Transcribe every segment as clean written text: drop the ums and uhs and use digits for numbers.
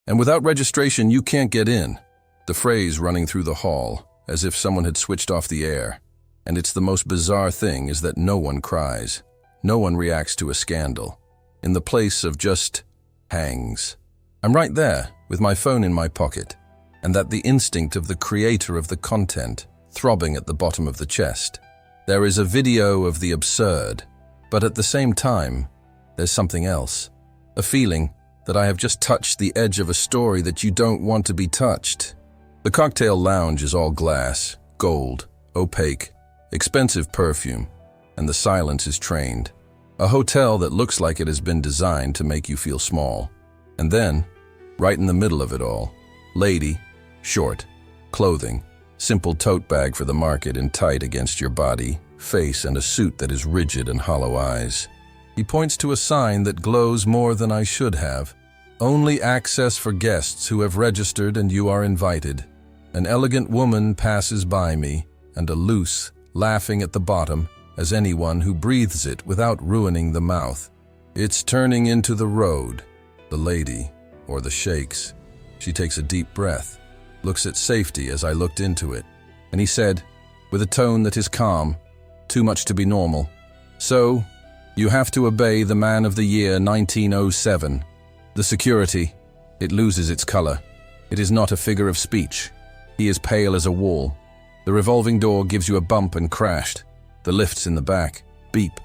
And without registration, you can't get in. The phrase running through the hall, as if someone had switched off the air. And it's the most bizarre thing is that no one cries. No one reacts to a scandal. In the place of just hangs. I'm right there, with my phone in my pocket, and that the instinct of the creator of the content throbbing at the bottom of the chest. There is a video of the absurd, but at the same time, there's something else. A feeling that I have just touched the edge of a story that you don't want to be touched. The cocktail lounge is all glass, gold, opaque, expensive perfume, and the silence is trained. A hotel that looks like it has been designed to make you feel small. And then, right in the middle of it all, lady, short, clothing, simple tote bag for the market and tight against your body, face, and a suit that is rigid and hollow eyes. He points to a sign that glows more than I should have. Only access for guests who have registered and you are invited. An elegant woman passes by me, and a loose, laughing at the bottom, as anyone who breathes it without ruining the mouth. It's turning into the road. The lady, or the shakes. She takes a deep breath, looks at safety as I looked into it, and he said, with a tone that is calm, too much to be normal, "So, you have to obey the man of the year 1907. The security, it loses its color. It is not a figure of speech. He is pale as a wall. The revolving door gives you a bump and crashed. The lifts in the back, beep,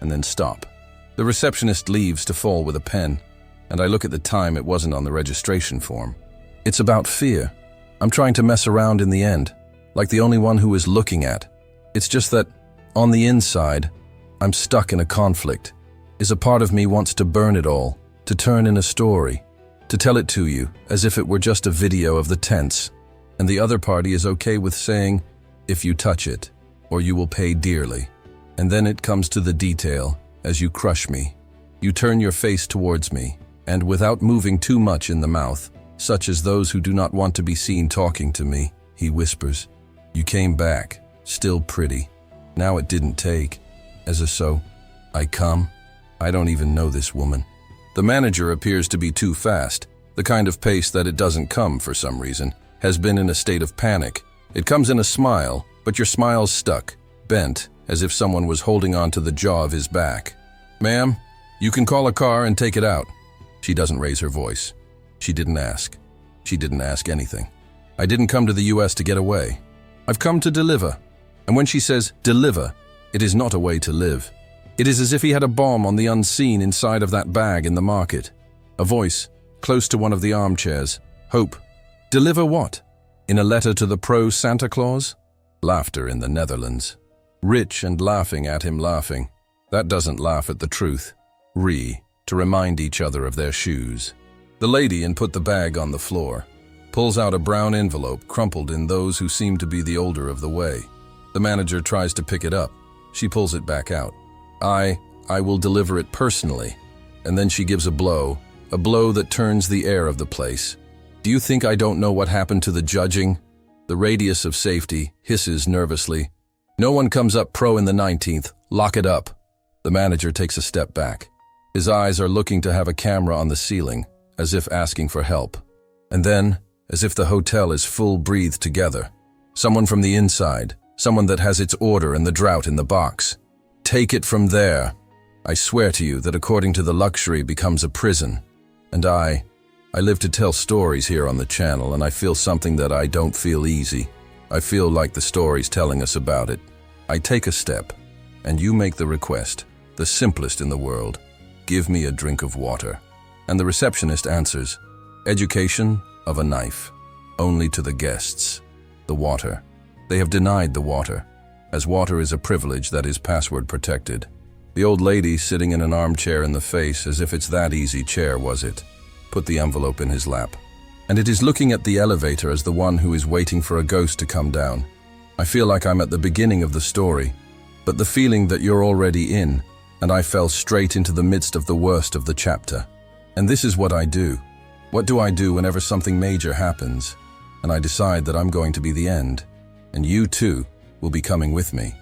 and then stop. The receptionist leaves to fall with a pen, and I look at the time. It wasn't on the registration form. It's about fear. I'm trying to mess around in the end, like the only one who is looking at. It's just that, on the inside, I'm stuck in a conflict. A part of me wants to burn it all, to turn in a story, to tell it to you as if it were just a video of the tense, and the other party is okay with saying, if you touch it, or you will pay dearly. And then it comes to the detail, as you crush me. You turn your face towards me, and without moving too much in the mouth, such as those who do not want to be seen talking to me, he whispers, "You came back, still pretty. Now it didn't take." As a so, I come. I don't even know this woman. The manager appears to be too fast, the kind of pace that it doesn't come for some reason, has been in a state of panic. It comes in a smile, but your smile's stuck, bent, as if someone was holding on to the jaw of his back. "Ma'am, you can call a car and take it out." She doesn't raise her voice. She didn't ask. She didn't ask anything. I didn't come to the US to get away. I've come to deliver. And when she says deliver, it is not a way to live. It is as if he had a bomb on the unseen inside of that bag in the market. A voice, close to one of the armchairs. Hope. Deliver what? In a letter to the pro-Santa Claus? Laughter in the Netherlands. Rich and laughing at him laughing. That doesn't laugh at the truth. To remind each other of their shoes. The lady and put the bag on the floor. Pulls out a brown envelope crumpled in those who seem to be the older of the way. The manager tries to pick it up. She pulls it back out. I will deliver it personally. And then she gives a blow that turns the air of the place. Do you think I don't know what happened to the judging? The radius of safety hisses nervously. No one comes up pro in the 19th. Lock it up. The manager takes a step back. His eyes are looking to have a camera on the ceiling, as if asking for help. And then, as if the hotel is full-breathed together, someone from the inside, someone that has its order and the drought in the box. Take it from there. I swear to you that according to the luxury becomes a prison. And I live to tell stories here on the channel, and I feel something that I don't feel easy. I feel like the story's telling us about it. I take a step, and you make the request, the simplest in the world. Give me a drink of water. And the receptionist answers, education of a knife, only to the guests. The water. They have denied the water, as water is a privilege that is password protected. The old lady sitting in an armchair in the face as if it's that easy chair, was it? Put the envelope in his lap. And it is looking at the elevator as the one who is waiting for a ghost to come down. I feel like I'm at the beginning of the story, but the feeling that you're already in, and I fell straight into the midst of the worst of the chapter. And this is what I do. What do I do whenever something major happens, and I decide that I'm going to be the end, and you too will be coming with me?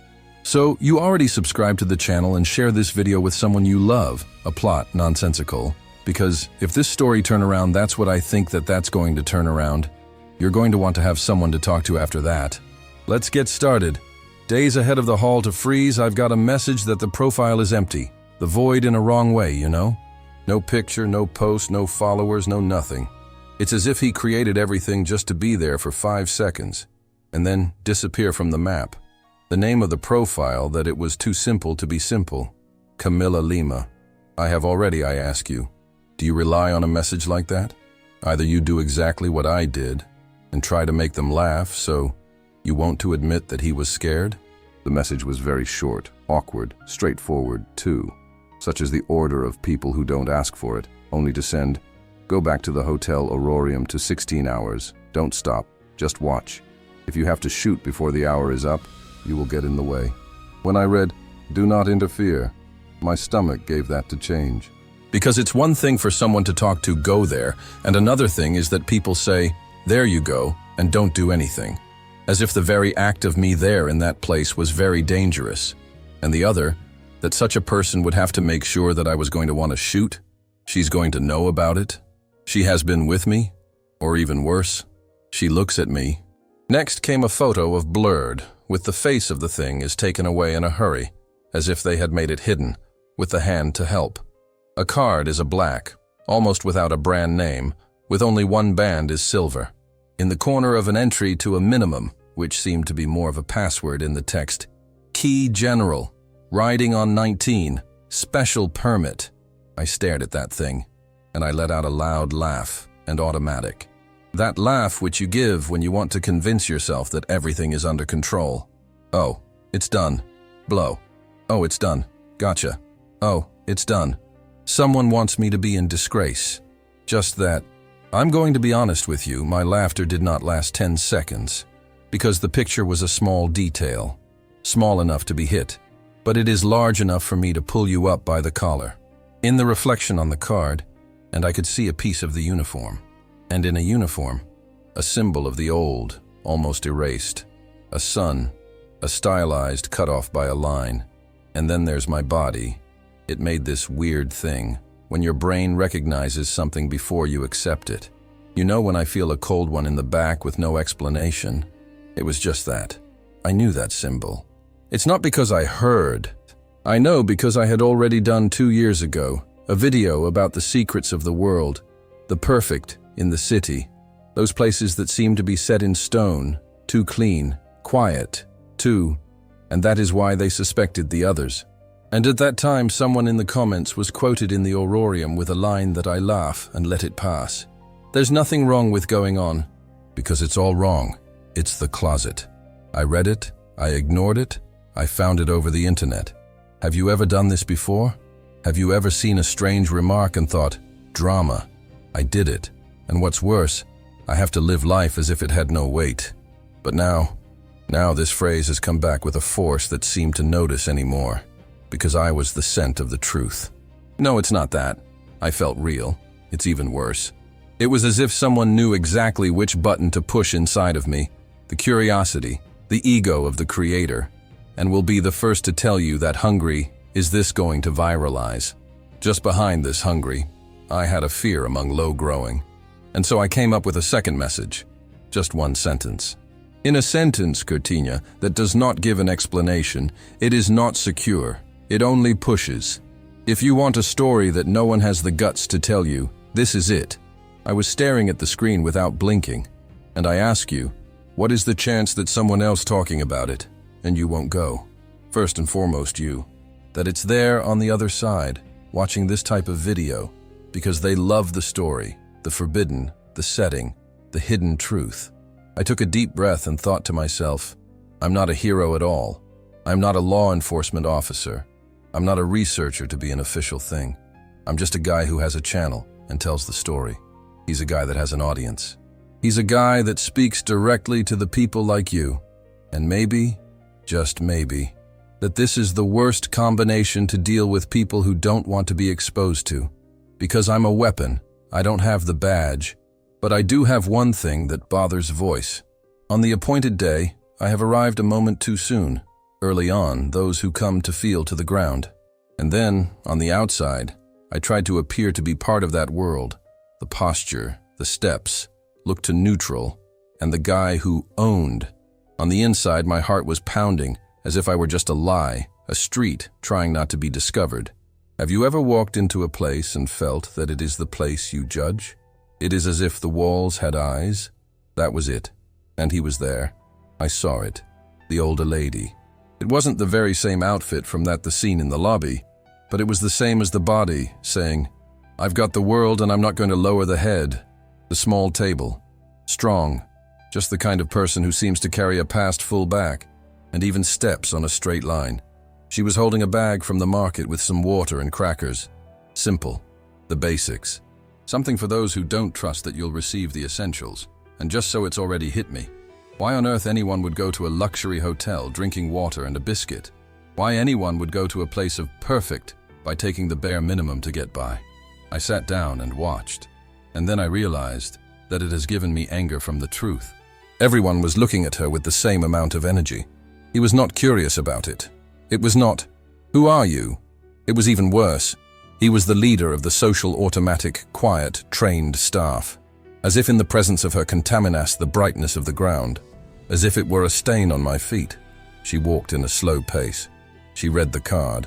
So you already subscribe to the channel and share this video with someone you love. A plot nonsensical. Because if this story turn around, that's what I think that's going to turn around. You're going to want to have someone to talk to after that. Let's get started. Days ahead of the haul to freeze, I've got a message that the profile is empty. The void in a wrong way, you know? No picture, no post, no followers, no nothing. It's as if he created everything just to be there for 5 seconds, and then disappear from the map. The name of the profile, that it was too simple to be simple. Camilla Lima. I ask you, do you rely on a message like that? Either you do exactly what I did and try to make them laugh, so you won't to admit that he was scared? The message was very short, awkward, straightforward, too. Such as the order of people who don't ask for it, only to send, go back to the Hotel Aurorium to 16 hours. Don't stop, just watch. If you have to shoot before the hour is up, you will get in the way. When I read, do not interfere, my stomach gave that to change. Because it's one thing for someone to talk to, go there, and another thing is that people say, there you go, and don't do anything. As if the very act of me there in that place was very dangerous. And the other, that such a person would have to make sure that I was going to want to shoot. She's going to know about it. She has been with me, or even worse, she looks at me. Next came a photo of blurred, with the face of the thing is taken away in a hurry, as if they had made it hidden, with the hand to help. A card is a black, almost without a brand name, with only one band is silver. In the corner of an entry to a minimum, which seemed to be more of a password in the text, Key General, riding on 19, special permit. I stared at that thing, and I let out a loud laugh, and automatic. That laugh which you give when you want to convince yourself that everything is under control. Oh, it's done. Blow. Oh, it's done. Gotcha. Oh, it's done. Someone wants me to be in disgrace. Just that. I'm going to be honest with you, my laughter did not last 10 seconds, because the picture was a small detail, small enough to be hit, but it is large enough for me to pull you up by the collar. In the reflection on the card, and I could see a piece of the uniform. And in a uniform, a symbol of the old, almost erased. A sun, a stylized cut off by a line. And then there's my body. It made this weird thing, when your brain recognizes something before you accept it. You know when I feel a cold one in the back with no explanation? It was just that. I knew that symbol. It's not because I heard. I know because I had already done 2 years ago, a video about the secrets of the world, the perfect in the city, those places that seem to be set in stone, too clean, quiet, too, and that is why they suspected the others. And at that time, someone in the comments was quoted in the Aurorium with a line that I laugh and let it pass. There's nothing wrong with going on, because it's all wrong. It's the closet. I read it, I ignored it, I found it over the internet. Have you ever done this before? Have you ever seen a strange remark and thought, drama, I did it, and what's worse, I have to live life as if it had no weight. But now this phrase has come back with a force that seemed to notice anymore, because I was the scent of the truth. No, it's not that. I felt real. It's even worse. It was as if someone knew exactly which button to push inside of me, the curiosity, the ego of the creator, and will be the first to tell you that hungry, is this going to viralize? Just behind this hungry, I had a fear among low growing. And so I came up with a second message. Just one sentence. In a sentence, Curtinia, that does not give an explanation, it is not secure. It only pushes. If you want a story that no one has the guts to tell you, this is it. I was staring at the screen without blinking, and I ask you, what is the chance that someone else talking about it, and you won't go? First and foremost you. That it's there on the other side, watching this type of video, because they love the story, the forbidden, the setting, the hidden truth. I took a deep breath and thought to myself, I'm not a hero at all. I'm not a law enforcement officer. I'm not a researcher to be an official thing. I'm just a guy who has a channel and tells the story. He's a guy that has an audience. He's a guy that speaks directly to the people like you. And maybe, just maybe, that this is the worst combination to deal with people who don't want to be exposed to. Because I'm a weapon, I don't have the badge, but I do have one thing that bothers voice. On the appointed day, I have arrived a moment too soon. Early on, those who come to feel to the ground. And then, on the outside, I tried to appear to be part of that world. The posture, the steps, looked to neutral, and the guy who owned. On the inside, my heart was pounding, as if I were just a lie, a street trying not to be discovered. Have you ever walked into a place and felt that it is the place you judge? It is as if the walls had eyes. That was it. And he was there. I saw it. The older lady. It wasn't the very same outfit from the scene in the lobby, but it was the same as the body, saying, "I've got the world and I'm not going to lower the head." The small table. Strong. Just the kind of person who seems to carry a past full back, and even steps on a straight line. She was holding a bag from the market with some water and crackers. Simple. The basics. Something for those who don't trust that you'll receive the essentials. And just so it's already hit me. Why on earth anyone would go to a luxury hotel drinking water and a biscuit? Why anyone would go to a place of perfect by taking the bare minimum to get by? I sat down and watched. And then I realized that it has given me anger from the truth. Everyone was looking at her with the same amount of energy. He was not curious about it. It was not, "Who are you?" It was even worse. He was the leader of the social automatic, quiet, trained staff. As if in the presence of her contaminates the brightness of the ground. As if it were a stain on my feet. She walked in a slow pace. She read the card.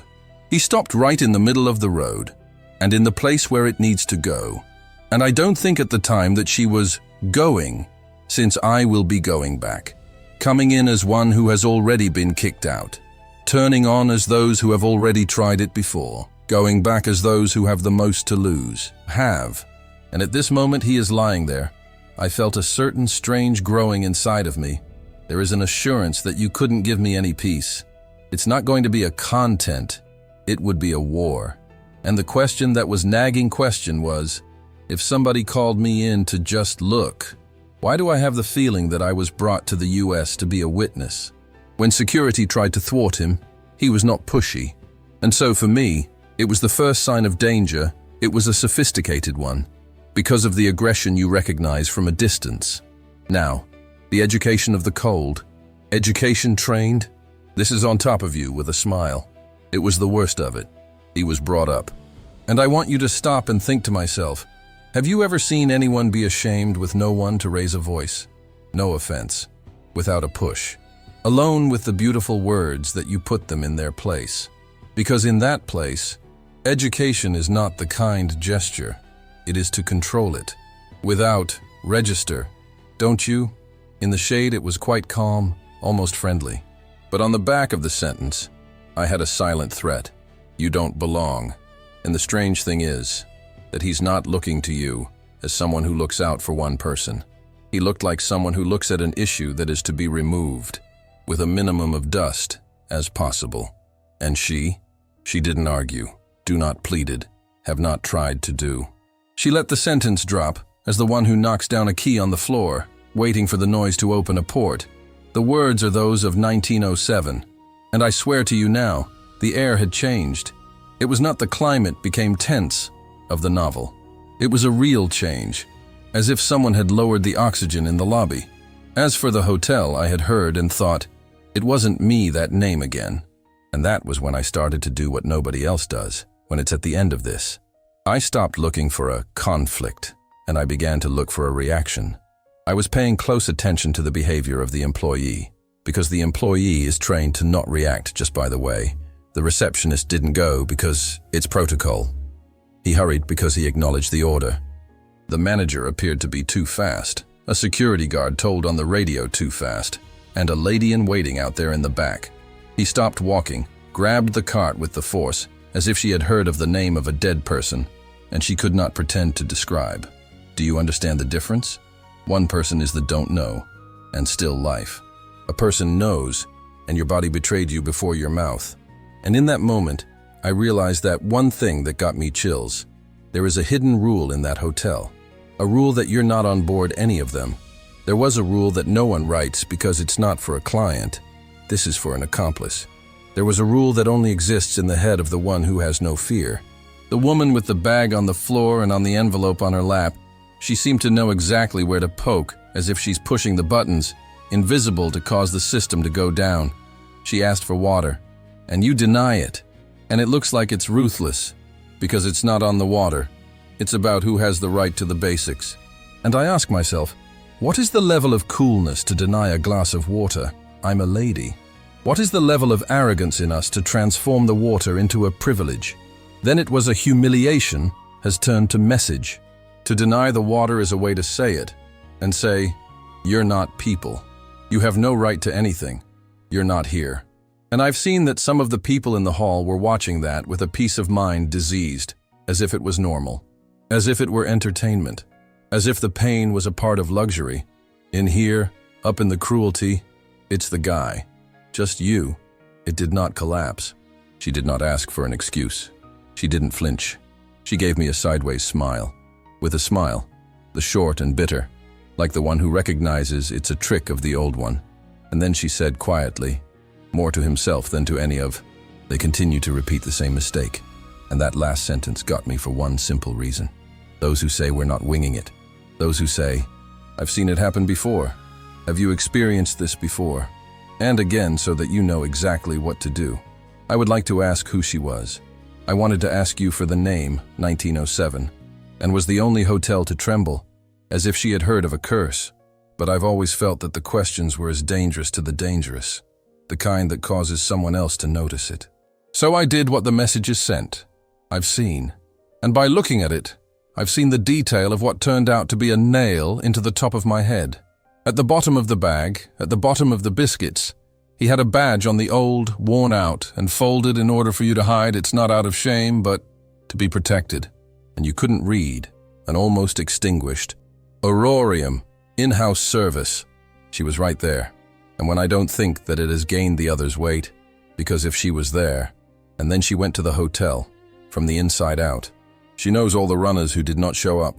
He stopped right in the middle of the road, and in the place where it needs to go. And I don't think at the time that she was going, since I will be going back. Coming in as one who has already been kicked out. Turning on as those who have already tried it before. Going back as those who have the most to lose. And at this moment he is lying there. I felt a certain strange growing inside of me. There is an assurance that you couldn't give me any peace. It's not going to be a content. It would be a war. And the question that was nagging question was, if somebody called me in to just look, why do I have the feeling that I was brought to the US to be a witness? When security tried to thwart him, he was not pushy. And so for me, it was the first sign of danger. It was a sophisticated one. Because of the aggression you recognize from a distance. Now, the education of the cold. Education trained. This is on top of you with a smile. It was the worst of it. He was brought up. And I want you to stop and think to myself, have you ever seen anyone be ashamed with no one to raise a voice? No offense. Without a push. Alone with the beautiful words that you put them in their place. Because in that place, education is not the kind gesture. It is to control it. Without register. Don't you? In the shade it was quite calm, almost friendly. But on the back of the sentence, I had a silent threat. You don't belong. And the strange thing is that he's not looking to you as someone who looks out for one person. He looked like someone who looks at an issue that is to be removed with a minimum of dust as possible. And she didn't argue, do not pleaded, have not tried to do. She let the sentence drop as the one who knocks down a key on the floor, waiting for the noise to open a port. The words are those of 1907, and I swear to you now, the air had changed. It was not the climate became tense of the novel. It was a real change, as if someone had lowered the oxygen in the lobby. As for the hotel, I had heard and thought, it wasn't me that name again. And that was when I started to do what nobody else does, when it's at the end of this. I stopped looking for a conflict, and I began to look for a reaction. I was paying close attention to the behavior of the employee, because the employee is trained to not react just by the way. The receptionist didn't go because it's protocol. He hurried because he acknowledged the order. The manager appeared to be too fast. A security guard told on the radio too fast, and a lady in waiting out there in the back. He stopped walking, grabbed the cart with the force, as if she had heard of the name of a dead person, and she could not pretend to describe. Do you understand the difference? One person is the don't know, and still life. A person knows, and your body betrayed you before your mouth. And in that moment, I realized that one thing that got me chills. There is a hidden rule in that hotel. A rule that you're not on board any of them. There was a rule that no one writes because it's not for a client. This is for an accomplice. There was a rule that only exists in the head of the one who has no fear. The woman with the bag on the floor and on the envelope on her lap, she seemed to know exactly where to poke, as if she's pushing the buttons, invisible to cause the system to go down. She asked for water, and you deny it, and it looks like it's ruthless. because it's not on the water. It's about who has the right to the basics. And I ask myself, what is the level of coolness to deny a glass of water? I'm a lady. What is the level of arrogance in us to transform the water into a privilege? Then it was a humiliation has turned to message. To deny the water is a way to say it, and say, you're not people. You have no right to anything. You're not here. And I've seen that some of the people in the hall were watching that with a peace of mind diseased, as if it was normal, as if it were entertainment, as if the pain was a part of luxury. In here, up in the cruelty, it's the guy. Just you. It did not collapse. She did not ask for an excuse. She didn't flinch. She gave me a sideways smile. With a smile, the short and bitter, like the one who recognizes it's a trick of the old one. And then she said quietly, more to himself than to any of, they continue to repeat the same mistake. And that last sentence got me for one simple reason. Those who say we're not winging it. Those who say, I've seen it happen before. Have you experienced this before? And again, so that you know exactly what to do. I would like to ask who she was. I wanted to ask you for the name, 1907, and was the only hotel to tremble, as if she had heard of a curse. But I've always felt that the questions were as dangerous to the dangerous, the kind that causes someone else to notice it. So I did what the messages sent. I've seen. And by looking at it, I've seen the detail of what turned out to be a nail into the top of my head. At the bottom of the bag, at the bottom of the biscuits, he had a badge on the old, worn out, and folded in order for you to hide it's not out of shame, but to be protected. And you couldn't read, an almost extinguished Aurorium, in-house service. She was right there. And when I don't think that it has gained the other's weight, because if she was there, and then she went to the hotel, from the inside out. She knows all the runners who did not show up.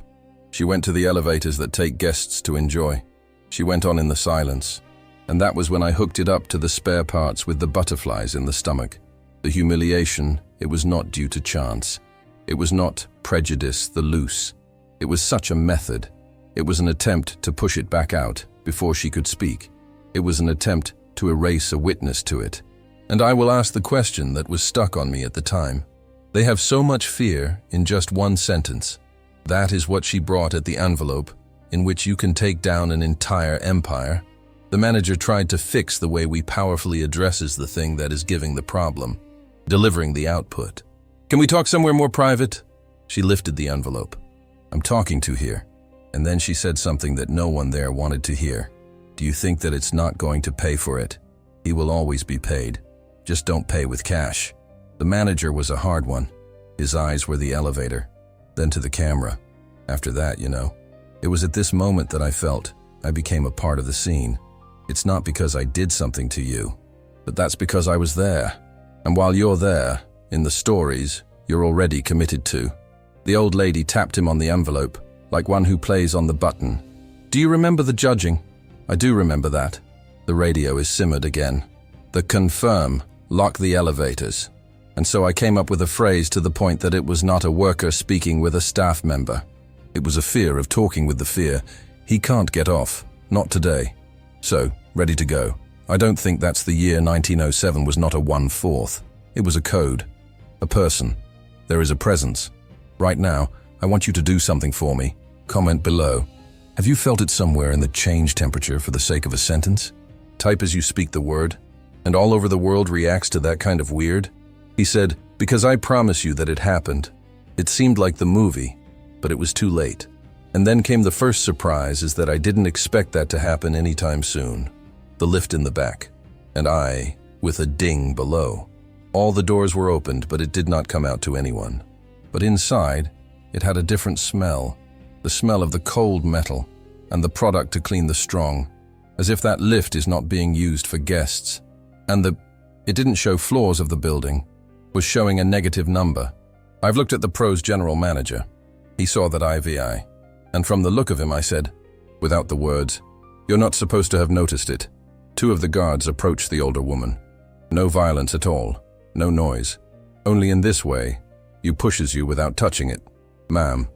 She went to the elevators that take guests to enjoy. She went on in the silence, and that was when I hooked it up to the spare parts with the butterflies in the stomach. The humiliation, it was not due to chance. It was not prejudice, the loose. It was such a method. It was an attempt to push it back out before she could speak. It was an attempt to erase a witness to it. And I will ask the question that was stuck on me at the time. They have so much fear in just one sentence. That is what she brought at the envelope, in which you can take down an entire empire. The manager tried to fix the way we powerfully addresses the thing that is giving the problem, delivering the output. Can we talk somewhere more private? She lifted the envelope. I'm talking to here. And then she said something that no one there wanted to hear. Do you think that it's not going to pay for it? He will always be paid. Just don't pay with cash. The manager was a hard one. His eyes were the elevator, then to the camera. After that, it was at this moment that I felt I became a part of the scene. It's not because I did something to you, but that's because I was there. And while you're there, in the stories, you're already committed to. The old lady tapped him on the envelope, like one who plays on the button. Do you remember the judging? I do remember that. The radio is simmered again. The confirm, lock the elevators. And so I came up with a phrase to the point that it was not a worker speaking with a staff member. It was a fear of talking with the fear. He can't get off, not today. So, ready to go. I don't think that's the year 1907 was not a 1/4. It was a code, a person. There is a presence. Right now, I want you to do something for me. Comment below. Have you felt it somewhere in the change temperature for the sake of a sentence? Type as you speak the word, and all over the world reacts to that kind of weird. He said, because I promise you that it happened. It seemed like the movie, but it was too late. And then came the first surprise is that I didn't expect that to happen anytime soon. The lift in the back, and I, with a ding below. All the doors were opened, but it did not come out to anyone. But inside, it had a different smell, the smell of the cold metal, and the product to clean the strong, as if that lift is not being used for guests. And it didn't show floors of the building, was showing a negative number. I've looked at the pro's general manager. He saw that IVI, and from the look of him I said, without the words, you're not supposed to have noticed it. Two of the guards approached the older woman. No violence at all, no noise. Only in this way, you pushes you without touching it. Ma'am,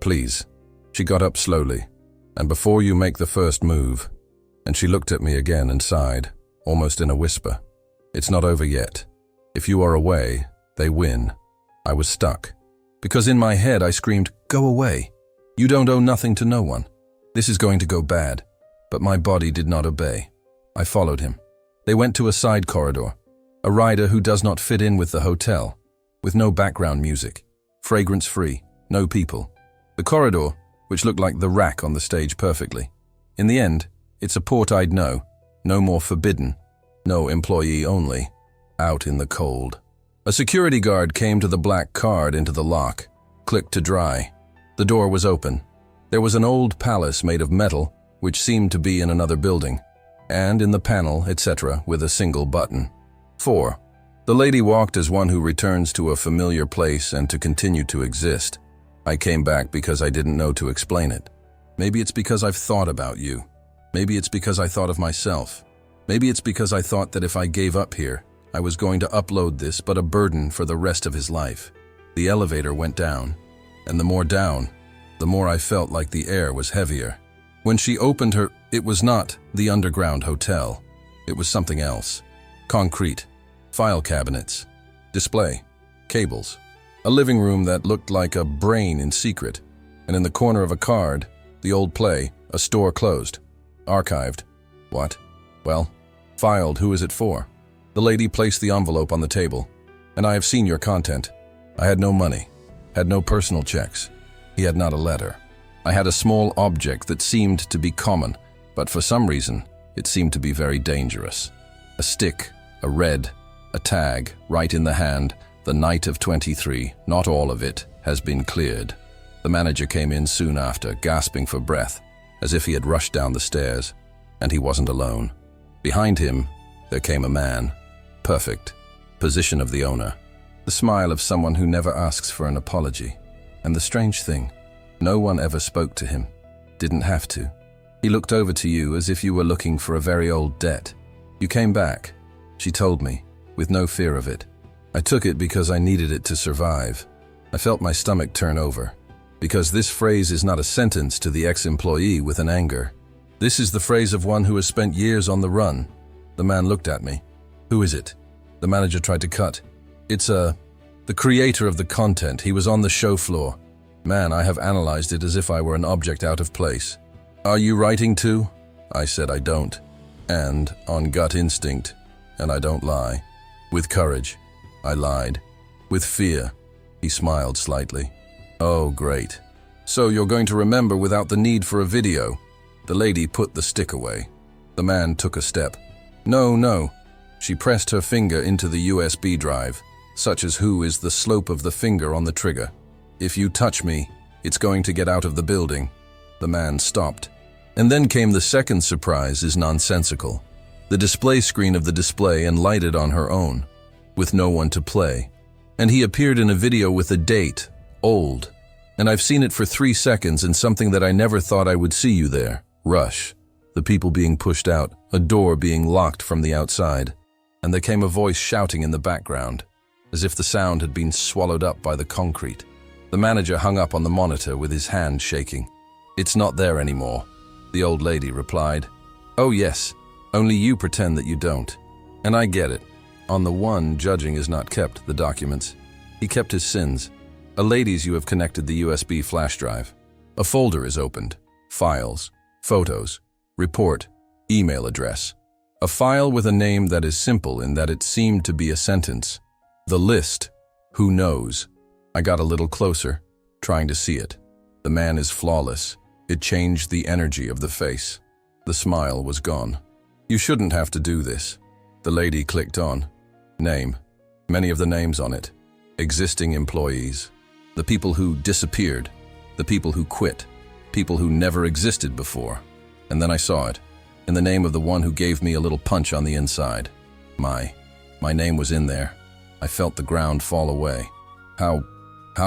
please. She got up slowly, and before you make the first move, and she looked at me again and sighed, almost in a whisper. It's not over yet. If you are away, they win. I was stuck. because in my head I screamed, "Go away. You don't owe nothing to no one. This is going to go bad." But my body did not obey. I followed him. They went to a side corridor, a rider who does not fit in with the hotel, with no background music, fragrance-free, no people. The corridor, which looked like the rack on the stage perfectly. In the end, it's a port I'd know, no more forbidden, no employee only, out in the cold. A security guard came to the black card into the lock, clicked to dry. The door was open. There was an old palace made of metal, which seemed to be in another building, and in the panel, etc., with a single button. 4. The lady walked as one who returns to a familiar place and to continue to exist. I came back because I didn't know to explain it. Maybe it's because I've thought about you. Maybe it's because I thought of myself. Maybe it's because I thought that if I gave up here, I was going to upload this but a burden for the rest of his life. The elevator went down, and the more down, the more I felt like the air was heavier. When she opened her, it was not the underground hotel. It was something else. Concrete, file cabinets, display, cables, a living room that looked like a brain in secret, and in the corner of a card, the old play, a store closed, archived. What? Well, filed, who is it for? The lady placed the envelope on the table, and I have seen your content. I had no money, had no personal checks. He had not a letter. I had a small object that seemed to be common, but for some reason, it seemed to be very dangerous. A stick, a red, a tag, right in the hand, the night of 23, not all of it, has been cleared. The manager came in soon after, gasping for breath, as if he had rushed down the stairs, and he wasn't alone. Behind him, there came a man. Perfect. Position of the owner. The smile of someone who never asks for an apology. And the strange thing, no one ever spoke to him. Didn't have to. He looked over to you as if you were looking for a very old debt. You came back, she told me, with no fear of it. I took it because I needed it to survive. I felt my stomach turn over. Because this phrase is not a sentence to the ex-employee with an anger. This is the phrase of one who has spent years on the run. The man looked at me. Who is it? The manager tried to cut. It's the creator of the content. He was on the show floor. Man, I have analyzed it as if I were an object out of place. Are you writing too? I said I don't. And on gut instinct, and I don't lie. With courage, I lied. With fear, he smiled slightly. Oh, great. So you're going to remember without the need for a video. The lady put the stick away. The man took a step. No. She pressed her finger into the USB drive, such as who is the slope of the finger on the trigger. If you touch me, it's going to get out of the building. The man stopped. And then came the second surprise is nonsensical. The display screen of the display and lighted on her own, with no one to play. And he appeared in a video with a date, old. And I've seen it for 3 seconds and something that I never thought I would see you there. Rush. The people being pushed out, a door being locked from the outside. And there came a voice shouting in the background, as if the sound had been swallowed up by the concrete. The manager hung up on the monitor with his hand shaking. It's not there anymore, the old lady replied. Oh yes, only you pretend that you don't. And I get it. On the one, judging is not kept, the documents. He kept his sins. A lady's you have connected the USB flash drive. A folder is opened. Files, photos, report, email address. A file with a name that is simple in that it seemed to be a sentence. The list, who knows? I got a little closer, trying to see it. The man is flawless. It changed the energy of the face. The smile was gone. You shouldn't have to do this. The lady clicked on. Name. Many of the names on it. Existing employees. The people who disappeared. The people who quit. People who never existed before. And then I saw it. In the name of the one who gave me a little punch on the inside. My name was in there. I felt the ground fall away. How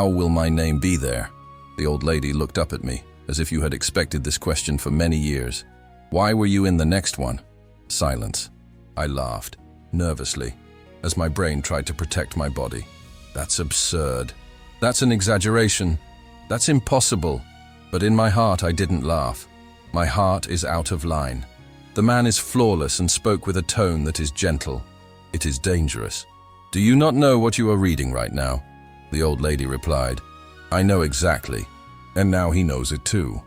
will my name be there? The old lady looked up at me, as if you had expected this question for many years. Why were you in the next one? Silence. I laughed, nervously, as my brain tried to protect my body. That's absurd. That's an exaggeration. That's impossible. But in my heart, I didn't laugh. My heart is out of line. The man is flawless and spoke with a tone that is gentle. It is dangerous. Do you not know what you are reading right now? The old lady replied. I know exactly. And now he knows it too.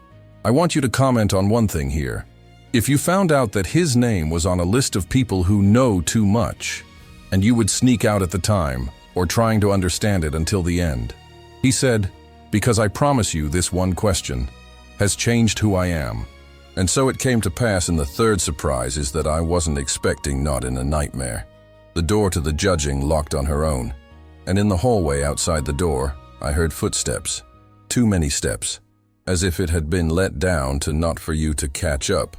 I want you to comment on one thing here. If you found out that his name was on a list of people who know too much, and you would sneak out at the time, or trying to understand it until the end. He said, because I promise you this one question has changed who I am. And so it came to pass in the third surprise is that I wasn't expecting, not in a nightmare. The door to the judging locked on her own, and in the hallway outside the door, I heard footsteps. Too many steps, as if it had been let down to not for you to catch up.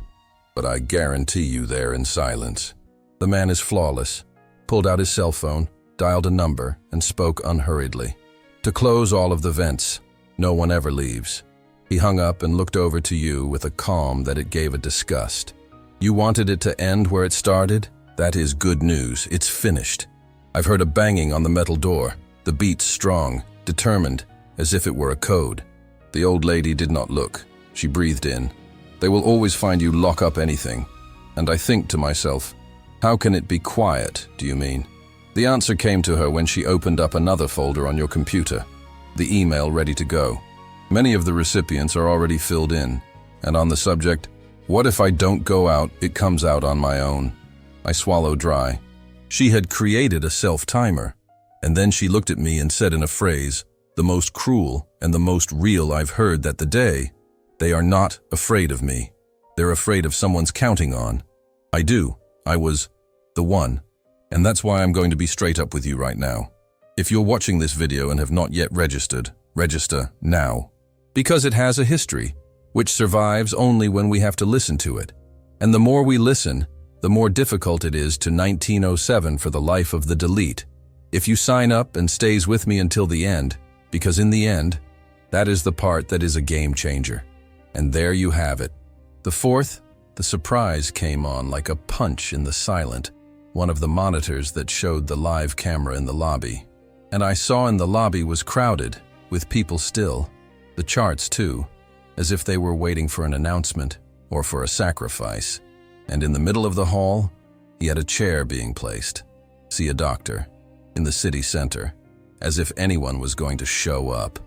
But I guarantee you they're in silence. The man is flawless, pulled out his cell phone, dialed a number, and spoke unhurriedly. To close all of the vents, no one ever leaves. He hung up and looked over to you with a calm that it gave a disgust. You wanted it to end where it started? That is good news. It's finished. I've heard a banging on the metal door, the beats strong, determined, as if it were a code. The old lady did not look. She breathed in. They will always find you lock up anything. And I think to myself, how can it be quiet, do you mean? The answer came to her when she opened up another folder on your computer, the email ready to go. Many of the recipients are already filled in, and on the subject, what if I don't go out, it comes out on my own. I swallowed dry. She had created a self-timer, and then she looked at me and said in a phrase, the most cruel and the most real I've heard that the day, they are not afraid of me. They're afraid of someone's counting on. I was the one. And that's why I'm going to be straight up with you right now. If you're watching this video and have not yet registered, register now. Because it has a history, which survives only when we have to listen to it. And the more we listen, the more difficult it is to 1907 for the life of the delete. If you sign up and stays with me until the end, because in the end, that is the part that is a game changer. And there you have it. The fourth, the surprise came on like a punch in the silent, one of the monitors that showed the live camera in the lobby. And I saw in the lobby was crowded, with people still, the charts too, as if they were waiting for an announcement or for a sacrifice. And in the middle of the hall, he had a chair being placed. See a doctor, in the city center, as if anyone was going to show up.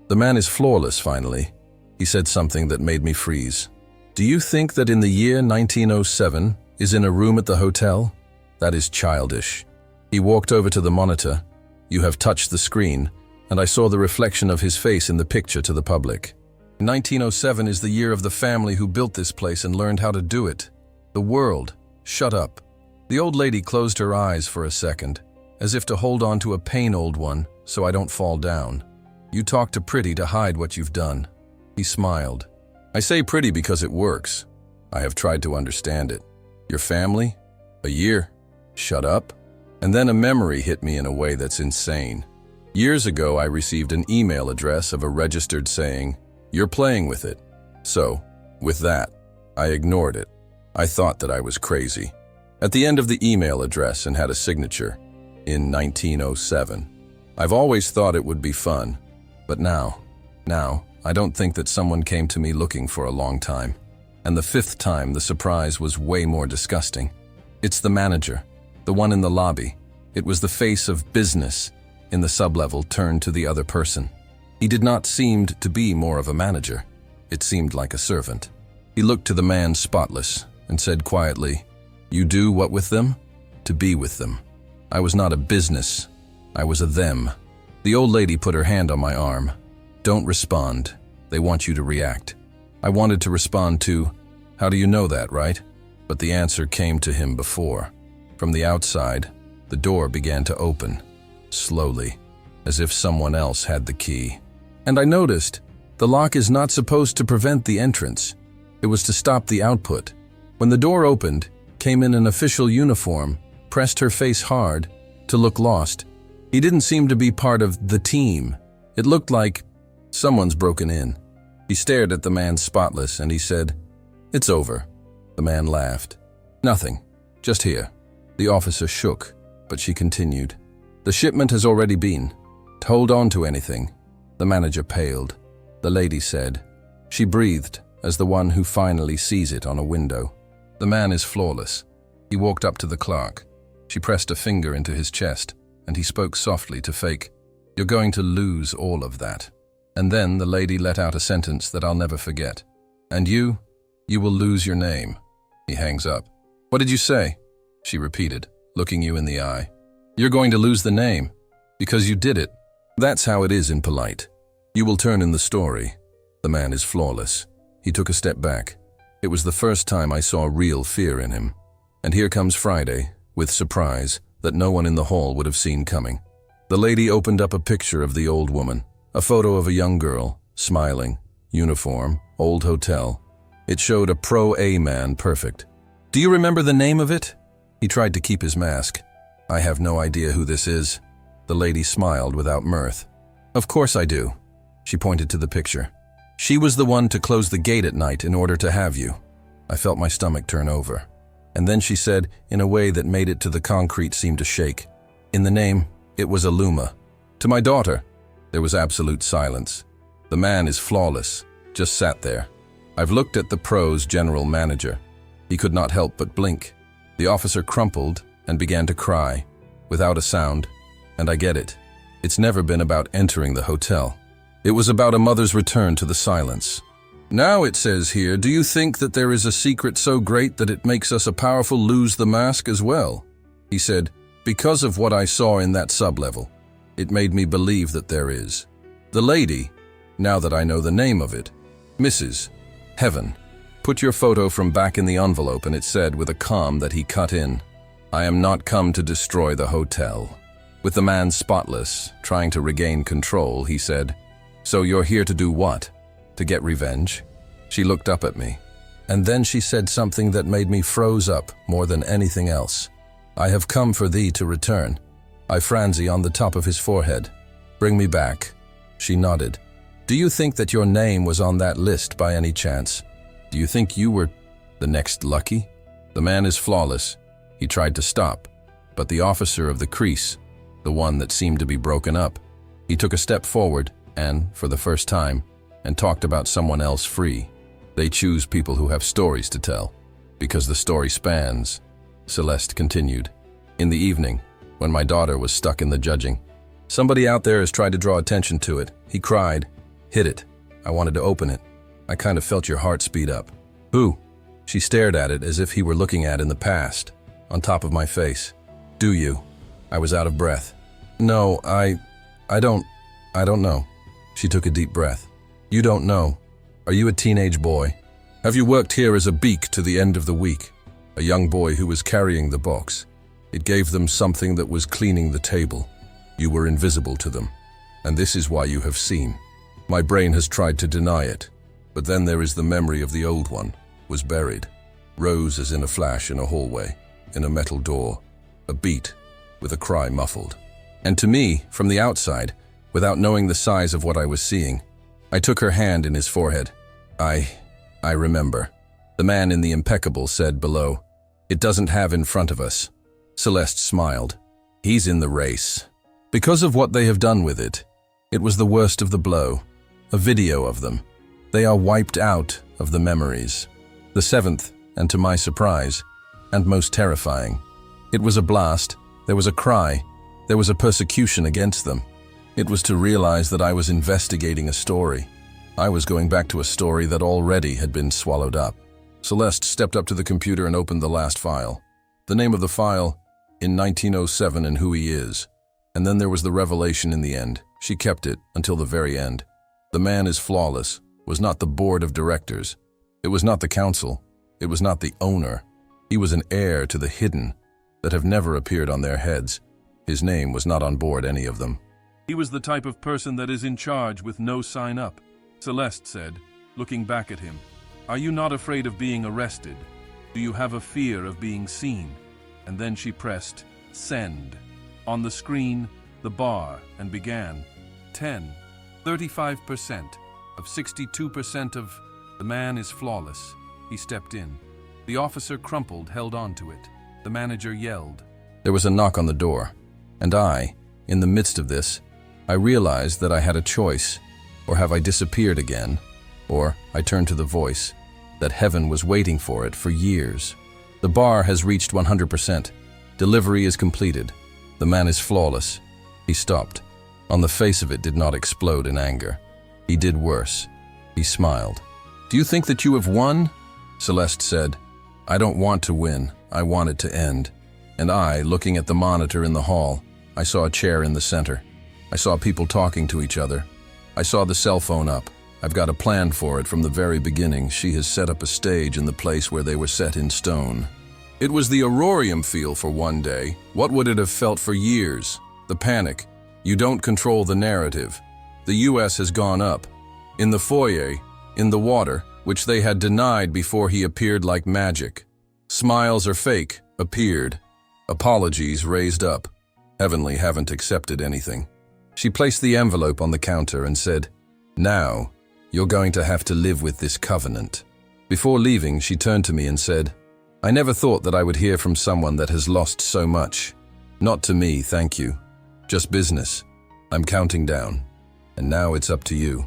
The man is flawless, finally. He said something that made me freeze. Do you think that in the year 1907 is in a room at the hotel? That is childish. He walked over to the monitor. You have touched the screen, and I saw the reflection of his face in the picture to the public. 1907 is the year of the family who built this place and learned how to do it. The world, shut up. The old lady closed her eyes for a second, as if to hold on to a pain, old one, so I don't fall down. You talk too pretty to hide what you've done. He smiled. I say pretty because it works. I have tried to understand it. Your family? A year? Shut up. And then a memory hit me in a way that's insane. Years ago, I received an email address of a registered saying, "You're playing with it." So, with that, I ignored it. I thought that I was crazy. At the end of the email address and had a signature, in 1907. I've always thought it would be fun, but now, I don't think that someone came to me looking for a long time. And the fifth time, the surprise was way more disgusting. It's the manager, the one in the lobby. It was the face of business in the sublevel turned to the other person. He did not seem to be more of a manager. It seemed like a servant. He looked to the man spotless and said quietly, "You do what with them? To be with them." I was not a business. I was a them. The old lady put her hand on my arm. Don't respond. They want you to react. I wanted to respond to, "How do you know that, right?" But the answer came to him before. From the outside, the door began to open, slowly, as if someone else had the key. And I noticed, the lock is not supposed to prevent the entrance. It was to stop the output. When the door opened, came in an official uniform, pressed her face hard, to look lost. He didn't seem to be part of the team. It looked like someone's broken in. He stared at the man spotless and he said, "It's over." The man laughed. "Nothing. Just here." The officer shook, but she continued. "The shipment has already been. To hold on to anything." The manager paled. The lady said. She breathed as the one who finally sees it on a window. The man is flawless. He walked up to the clerk. She pressed a finger into his chest, and he spoke softly to Fake. "You're going to lose all of that." And then the lady let out a sentence that I'll never forget. "And you will lose your name." He hangs up. "What did you say?" She repeated, looking you in the eye. "You're going to lose the name, because you did it." That's how it is in polite. You will turn in the story. The man is flawless. He took a step back. It was the first time I saw real fear in him. And here comes Friday, with surprise that no one in the hall would have seen coming. The lady opened up a picture of the old woman, a photo of a young girl, smiling, uniform, old hotel. It showed a pro-A man perfect. "Do you remember the name of it?" He tried to keep his mask. "I have no idea who this is." The lady smiled without mirth. "Of course I do." She pointed to the picture. "She was the one to close the gate at night in order to have you." I felt my stomach turn over. And then she said, in a way that made it to the concrete seem to shake, "In the name, it was Aluma. To my daughter." There was absolute silence. The man is flawless, just sat there. I've looked at the pro's general manager. He could not help but blink. The officer crumpled and began to cry, without a sound. And I get it. It's never been about entering the hotel. It was about a mother's return to the silence. "Now," it says here, "do you think that there is a secret so great that it makes us a powerful lose the mask as well?" He said, "Because of what I saw in that sublevel, it made me believe that there is." The lady, now that I know the name of it, Mrs. Heaven, put your photo from back in the envelope, and it said with a calm that he cut in, "I am not come to destroy the hotel." With the man spotless, trying to regain control, he said, "So you're here to do what? To get revenge?" She looked up at me, and then she said something that made me froze up more than anything else. "I have come for thee to return." I frenzy on the top of his forehead. "Bring me back." She nodded. "Do you think that your name was on that list by any chance? Do you think you were the next lucky?" The man is flawless. He tried to stop, but the officer of the crease, the one that seemed to be broken up, he took a step forward and, for the first time, and talked about someone else free. They choose people who have stories to tell, because the story spans. Celeste continued. "In the evening, when my daughter was stuck in the judging, somebody out there has tried to draw attention to it. He cried, 'Hit it.' I wanted to open it. I kind of felt your heart speed up." "Who?" She stared at it as if he were looking at in the past, on top of my face. "Do you?" I was out of breath. "No, I don't know." She took a deep breath. "You don't know? Are you a teenage boy? Have you worked here as a beak to the end of the week? A young boy who was carrying the box. It gave them something that was cleaning the table. You were invisible to them. And this is why you have seen. My brain has tried to deny it. But then there is the memory of the old one, was buried. Rose as in a flash in a hallway, in a metal door. A beat, with a cry muffled. And to me, from the outside, without knowing the size of what I was seeing, I took her hand in his forehead. I remember." The man in the impeccable said below, "It doesn't have in front of us." Celeste smiled. "He's in the race. Because of what they have done with it. It was the worst of the blow. A video of them. They are wiped out of the memories. The seventh, and to my surprise, and most terrifying. It was a blast, there was a cry, there was a persecution against them. It was to realize that I was investigating a story. I was going back to a story that already had been swallowed up." Celeste stepped up to the computer and opened the last file. The name of the file, in 1907 and who he is. And then there was the revelation in the end. She kept it until the very end. The man is flawless, was not the board of directors. It was not the council. It was not the owner. He was an heir to the hidden that have never appeared on their heads. His name was not on board any of them. "He was the type of person that is in charge with no sign up," Celeste said, looking back at him. "Are you not afraid of being arrested? Do you have a fear of being seen?" And then she pressed send on the screen, the bar, and began. 35% of 62% of the man is flawless. He stepped in. The officer crumpled, held on to it. The manager yelled. There was a knock on the door, and in the midst of this, I realized that I had a choice. Or have I disappeared again? Or I turned to the voice, that heaven was waiting for it for years. The bar has reached 100%. Delivery is completed. The man is flawless. He stopped. On the face of it did not explode in anger. He did worse. He smiled. "Do you think that you have won?" Celeste said. "I don't want to win. I want it to end." And I, looking at the monitor in the hall, I saw a chair in the center. I saw people talking to each other. I saw the cell phone up. I've got a plan for it from the very beginning. She has set up a stage in the place where they were set in stone. It was the Aurorium feel for one day. What would it have felt for years? The panic. You don't control the narrative. The US has gone up. In the foyer, in the water, which they had denied before he appeared like magic. Smiles are fake, appeared. Apologies raised up. Heavenly haven't accepted anything. She placed the envelope on the counter and said, "Now, you're going to have to live with this covenant." Before leaving, she turned to me and said, "I never thought that I would hear from someone that has lost so much. Not to me, thank you. Just business. I'm counting down. And now it's up to you."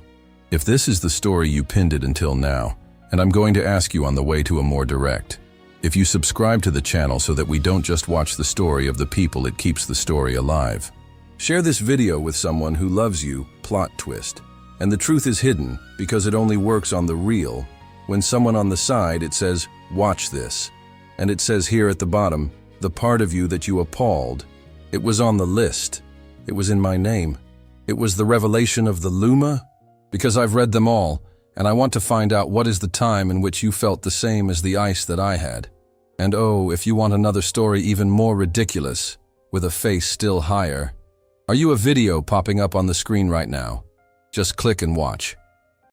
If this is the story you pinned it until now, and I'm going to ask you on the way to a more direct. If you subscribe to the channel so that we don't just watch the story of the people, it keeps the story alive. Share this video with someone who loves you, plot twist. And the truth is hidden because it only works on the real. When someone on the side, it says, "Watch this." And it says here at the bottom, "The part of you that you appalled." It was on the list. It was in my name. It was the revelation of the Luma. Because I've read them all, and I want to find out what is the time in which you felt the same as the ice that I had. And oh, if you want another story even more ridiculous, with a face still higher, are you a video popping up on the screen right now? Just click and watch.